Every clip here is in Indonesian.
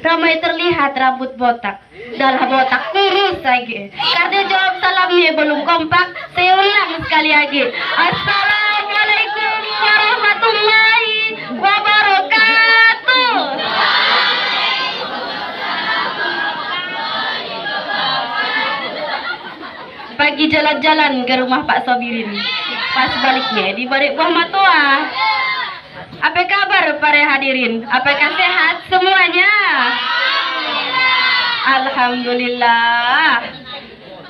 ramai terlihat rambut botak. Dalah botak kurus lagi. Karena jawab salamnya belum kompak, saya ulang sekali lagi. Assalamualaikum warahmatullahi wabarakatuh. Pagi jalan-jalan ke rumah Pak Sobirin. Pas baliknya di balik buah matoa. Apa kabar para hadirin? Apakah sehat semuanya? Alhamdulillah.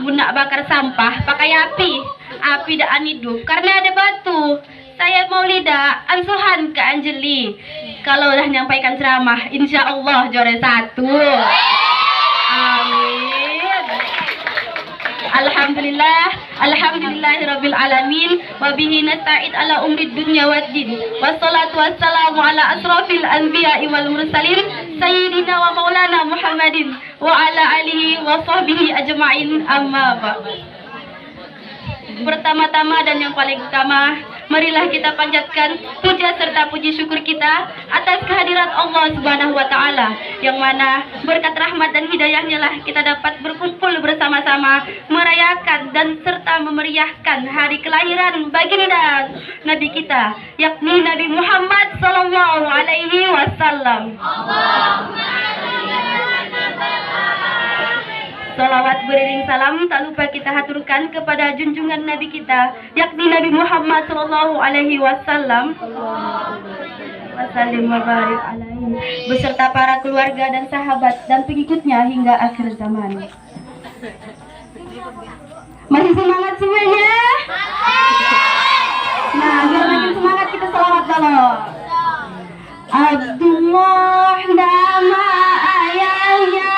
Bunak bakar sampah pakai api. Api dak hidup karena ada batu. Saya mau lidah ansuhan ke Anjeli. Kalau udah nyampaikan ceramah, insya Allah juara 1. Amin. Alhamdulillah, alhamdulillahirabbil alamin, wa bihi nasta'id ala umri dunya waddin. Wassalatu wassalamu ala asrafil anbiya'i wal mursalin, sayyidina wa maulana Muhammadin wa ala alihi wa sahbihi ajma'in, amma ba'd. Pertama-tama dan yang paling utama, marilah kita panjatkan puja serta puji syukur kita atas kehadirat Allah Subhanahu wa taala, yang mana berkat rahmat dan hidayahnya lah kita dapat berkumpul bersama-sama merayakan dan serta memeriahkan hari kelahiran baginda Nabi kita, yakni Nabi Muhammad sallallahu alaihi wasallam. Salawat beriring salam tak lupa kita haturkan kepada junjungan Nabi kita, yakni Nabi Muhammad sallallahu alaihi wasallam. Wassalim wa barik alaihi, beserta para keluarga dan sahabat dan pengikutnya hingga akhir zaman. Masih semangat semuanya? Nah, biar makin semangat kita salawat dulu. Abdullah nama ayahnya,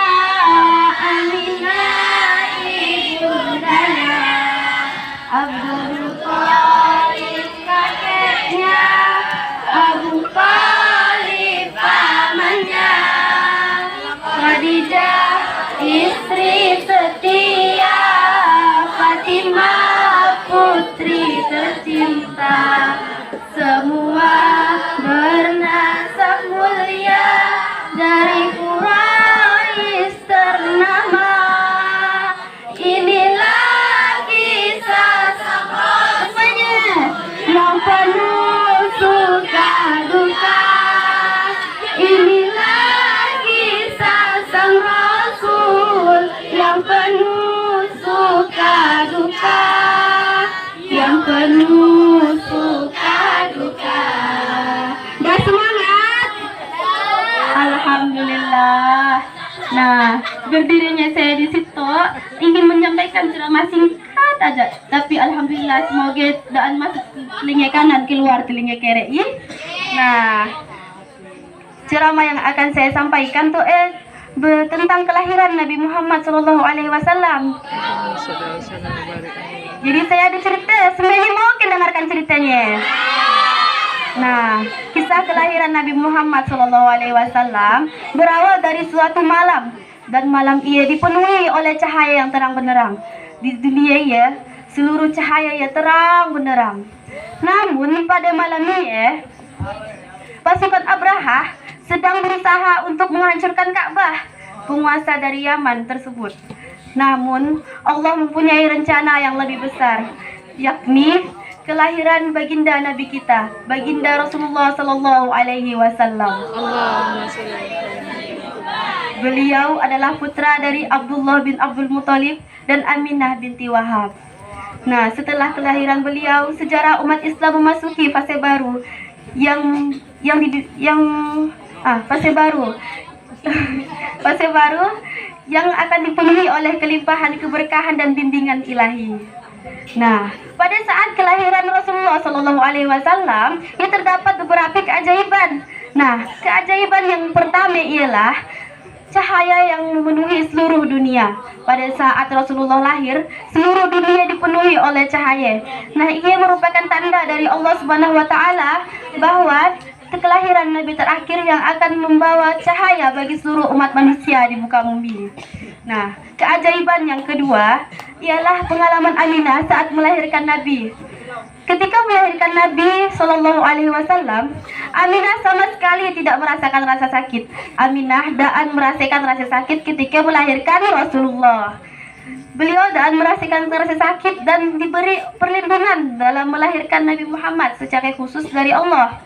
Aminah ibundanya, Abdul Thalib kakeknya, Abu Thalib pamannya, Khadijah istri setia, Fatimah putri tercinta, semua bernasab mulia dari Quraisy ternama. Inilah kisah sang Rasulnya yang penuh suka duka. Inilah kisah sang Rasul yang penuh suka duka, yang penuh suka duka. Dah semangat? Alhamdulillah. Nah, berdirinya saya di situ ingin menyampaikan ceramah singkat aja, tapi alhamdulillah semoga daan masuk telinga kanan keluar telinga kiri. Nah, ceramah yang akan saya sampaikan tuh tentang kelahiran Nabi Muhammad sallallahu alaihi wasallam. Jadi saya ada cerita, semuanya mau dengarkan ceritanya. Nah, kisah kelahiran Nabi Muhammad SAW berawal dari suatu malam, dan malam ia dipenuhi oleh cahaya yang terang benderang. Di dunia ia seluruh cahaya ia terang benderang. Namun pada malam ini pasukan Abraha sedang berusaha untuk menghancurkan Ka'bah, penguasa dari Yaman tersebut. Namun Allah mempunyai rencana yang lebih besar, yakni kelahiran baginda Nabi kita, baginda Rasulullah sallallahu alaihi wasallam. Beliau adalah putra dari Abdullah bin Abdul Muthalib dan Aminah binti Wahab. Nah, setelah kelahiran beliau, sejarah umat Islam memasuki fase baru fase baru yang akan dipenuhi oleh kelimpahan keberkahan dan bimbingan ilahi. Nah, pada saat kelahiran Rasulullah Shallallahu Alaihi Wasallam, ini terdapat beberapa keajaiban. Nah, keajaiban yang pertama ialah cahaya yang memenuhi seluruh dunia. Pada saat Rasulullah lahir, seluruh dunia dipenuhi oleh cahaya. Nah, ini merupakan tanda dari Allah Subhanahu Wa Taala bahwa kelahiran Nabi terakhir yang akan membawa cahaya bagi seluruh umat manusia di muka bumi. Nah, keajaiban yang kedua ialah pengalaman Aminah saat melahirkan Nabi. Ketika melahirkan Nabi Shallallahu Alaihi Wasallam, Aminah sama sekali tidak merasakan rasa sakit. Aminah daan merasakan rasa sakit ketika melahirkan Rasulullah. Beliau daan merasakan rasa sakit dan diberi perlindungan dalam melahirkan Nabi Muhammad secara khusus dari Allah.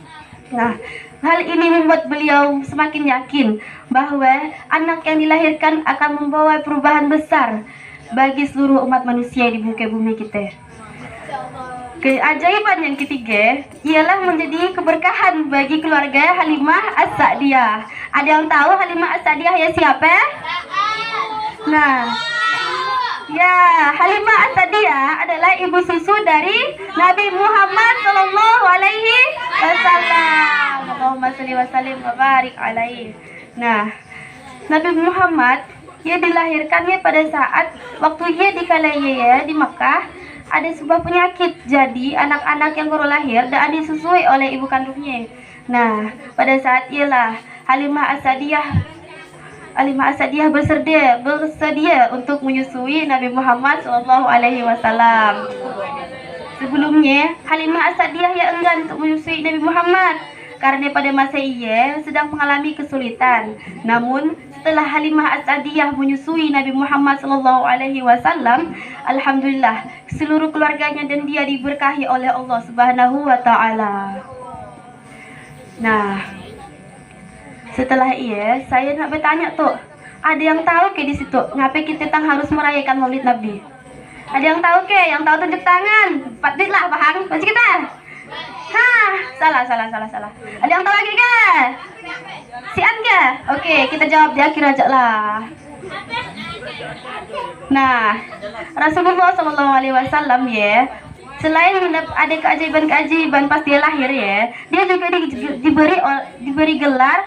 Nah, hal ini membuat beliau semakin yakin bahwa anak yang dilahirkan akan membawa perubahan besar bagi seluruh umat manusia di muka bumi kita. Keajaiban yang ketiga ialah menjadi keberkahan bagi keluarga Halimah As-Sa'diyah. Ada yang tahu Halimah As-Sa'diyah ya siapa? Nah, ya, Halimah As-Sa'diyah adalah ibu susu dari Nabi Muhammad Sallallahu Alaihi Wasallam. Allahumma sholli wa sallim wa barik alaihi. Nah, Nabi Muhammad ia dilahirkannya pada saat waktu ia dikalaya di Mekah ada sebuah penyakit. Jadi anak-anak yang baru lahir dan disusui oleh ibu kandungnya. Nah, pada saat ialah Halimah As-Sa'diyah bersedia untuk menyusui Nabi Muhammad Sallallahu Alaihi Wasallam. Sebelumnya Halimah As-Sa'diyah yang enggan untuk menyusui Nabi Muhammad karena pada masa ia sedang mengalami kesulitan. Namun setelah Halimah As-Sa'diyah menyusui Nabi Muhammad Sallallahu Alaihi Wasallam, alhamdulillah seluruh keluarganya dan dia diberkahi oleh Allah Subhanahu Wa Taala. Nah, setelah saya nak bertanya tuh, ada yang tahu ke di situ ngapain kita harus merayakan Maulid Nabi? Ada yang tahu ke? Yang tahu tunjuk tangan. 4 lah, Bang. Baca kita. Salah. Ada yang tahu lagi ke? Sian ke? Oke, kita jawab di akhir aja lah. Nah, Rasulullah Sallallahu Alaihi Wasallam selain ada keajaiban pas dia lahir dia juga diberi gelar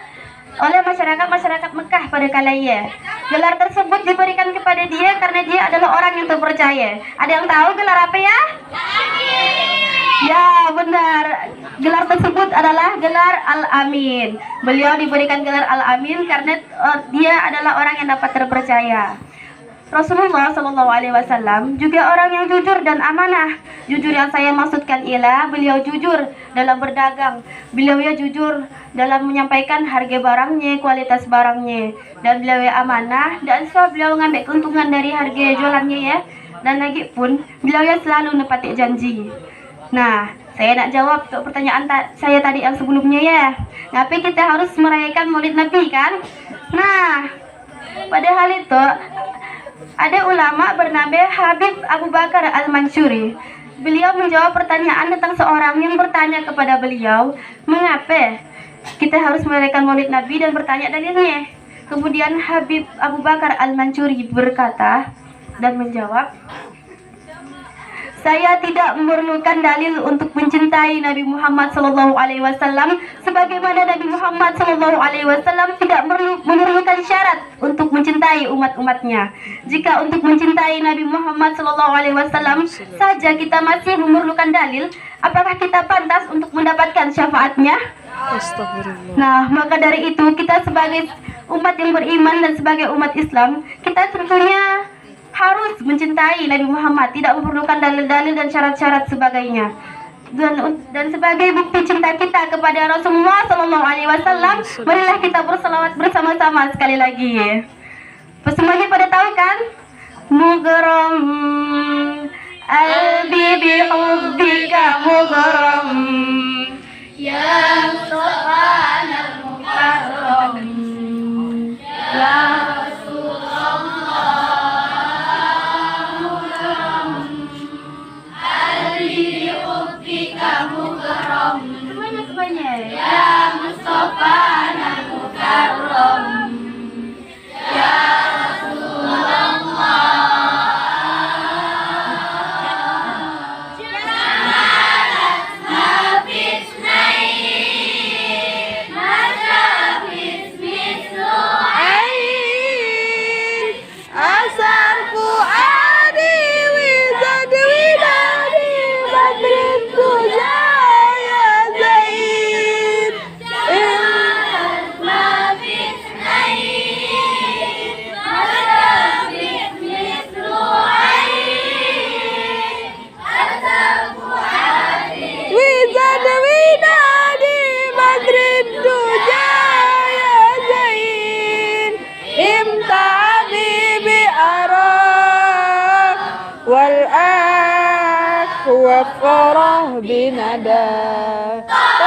oleh masyarakat Mekah pada kala Gelar tersebut diberikan kepada dia karena dia adalah orang yang terpercaya. Ada yang tahu gelar apa ya? Ya, benar. Gelar tersebut adalah gelar Al-Amin. Beliau diberikan gelar Al-Amin karena dia adalah orang yang dapat terpercaya. Rasulullah Shallallahu Alaihi Wasallam juga orang yang jujur dan amanah. Jujur yang saya maksudkan ialah beliau jujur dalam berdagang. Beliau jujur dalam menyampaikan harga barangnya, kualitas barangnya, dan beliau amanah dan beliau mengambil keuntungan dari harga jualannya Dan lagi pun beliau selalu menepati janji. Nah, saya nak jawab untuk pertanyaan saya tadi yang sebelumnya Ngapain kita harus merayakan Maulid Nabi kan? Nah, pada hal itu ada ulama bernama Habib Abu Bakar Al-Mansuri. Beliau menjawab pertanyaan tentang seorang yang bertanya kepada beliau, mengapa kita harus merayakan Maulid Nabi dan bertanya dalilnya. Kemudian Habib Abu Bakar Al-Mansuri berkata dan menjawab, saya tidak memerlukan dalil untuk mencintai Nabi Muhammad Sallallahu Alaihi Wasallam, sebagaimana Nabi Muhammad Sallallahu Alaihi Wasallam tidak memerlukan syarat untuk mencintai umat-umatnya. Jika untuk mencintai Nabi Muhammad Sallallahu Alaihi Wasallam saja kita masih memerlukan dalil, apakah kita pantas untuk mendapatkan syafaatnya? Astagfirullah. Nah, maka dari itu kita sebagai umat yang beriman dan sebagai umat Islam, kita tentunya harus mencintai Nabi Muhammad, tidak memerlukan dalil-dalil dan syarat-syarat sebagainya. Dan sebagai bukti cinta kita kepada Rasulullah Sallallahu Alaihi Wasallam, marilah kita berselawat bersama-sama sekali lagi. Semuanya pada tahu kan? Mughram al-bibi hubbika mughram ya subhanal mukarram ya semuanya ya Mustafa Al-Mukarram ya Rasulullah jamalat nafis naik masafis mislu'ain asar fu'adi wizad widadi badrin tuja وفره بندى طه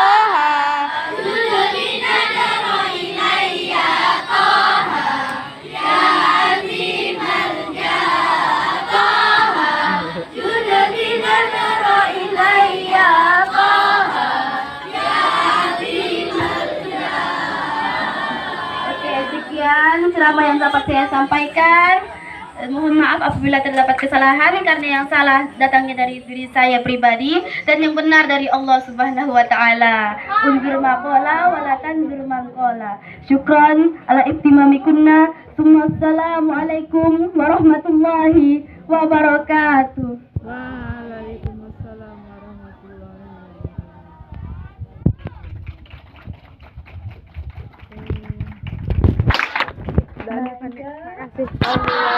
Oke, sekian ceramah yang dapat saya sampaikan. Mohon maaf apabila terdapat kesalahan, karena yang salah datangnya dari diri saya pribadi dan yang benar dari Allah Subhanahu wa taala. Unzur maqala wa la tanzur maqala. Syukran ala ihtimamikunna. Assalamualaikum warahmatullahi wabarakatuh. Waalaikumsalam warahmatullahi wabarakatuh. Terima kasih.